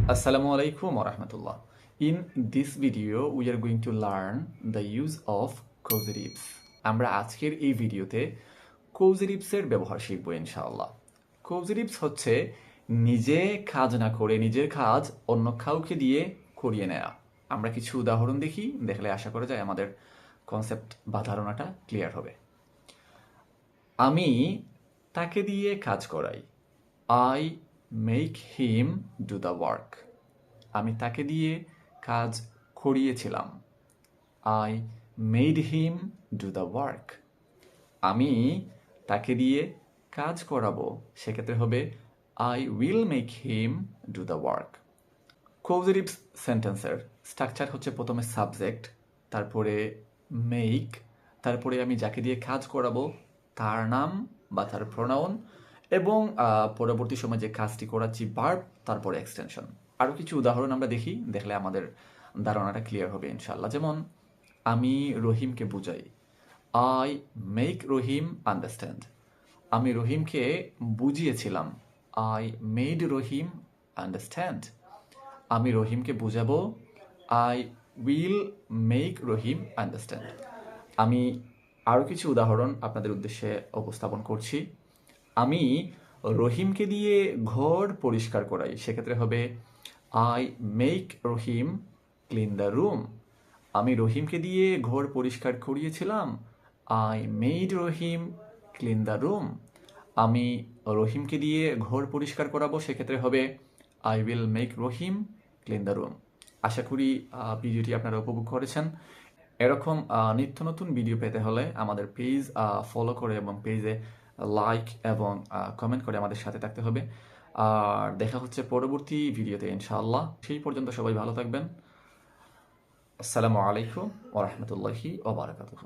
Assalamu alaikum wa rahmatullah. In this video, we are going to learn the use of causeribs. আমরা আজকের এই ভিডিওতে causeribs-এর ব্যবহার শিখব ইনশাআল্লাহ। causeribs হচ্ছে নিজে কাজ না করে নিজের কাজ অন্য কাউকে দিয়ে করিয়ে নেওয়া। আমরা কিছু উদাহরণ দেখি, দেখলে আশা করা যায় আমাদের কনসেপ্ট বা ধারণাটা ক্লিয়ার হবে। আমি তাকে দিয়ে কাজ করাই। I make him do the work. আমি তাকে দিয়ে কাজ করিয়েছিলাম। I made him do the work. আমি তাকে দিয়ে কাজ করাবো, সেক্ষেত্রে হবে I will make him do the work. causeribs সেন্টেন্সের স্ট্রাকচার হচ্ছে প্রথমে সাবজেক্ট, তারপরে মেক, তারপরে আমি যাকে দিয়ে কাজ করাবো তার নাম বা তার প্রোনাউন, এবং পরবর্তী সময় যে কাজটি করাচ্ছি ভার্ব, তারপরে এক্সটেনশন। আরও কিছু উদাহরণ আমরা দেখি, দেখলে আমাদের ধারণাটা ক্লিয়ার হবে ইনশাল্লাহ। যেমন আমি রহিমকে বুঝাই। I make Rahim understand. আমি রহিমকে বুঝিয়েছিলাম। I made Rahim understand. আমি রহিমকে বুঝাবো। I will make Rahim understand. আমি আরও কিছু উদাহরণ আপনাদের উদ্দেশ্যে উপস্থাপন করছি। আমি রহিমকে দিয়ে ঘর পরিষ্কার করাই, সেক্ষেত্রে হবে I make Rahim clean the room. আমি রহিমকে দিয়ে ঘর পরিষ্কার করিয়েছিলাম। I made Rahim clean the room. আমি রহিমকে দিয়ে ঘর পরিষ্কার করাবো, সেক্ষেত্রে হবে I will make Rahim clean the room. আশা করি ভিডিওটি আপনারা উপভোগ করেছেন। এরকম নিত্য নতুন ভিডিও পেতে হলে আমাদের পেজ ফলো করে এবং পেজে লাইক এবং কমেন্ট করে আমাদের সাথে থাকতে হবে। আর দেখা হচ্ছে পরবর্তী ভিডিওতে ইনশাআল্লাহ। সেই পর্যন্ত সবাই ভালো থাকবেন। আসসালামু আলাইকুম ওয়া রাহমাতুল্লাহি ওয়া বারাকাতুহু।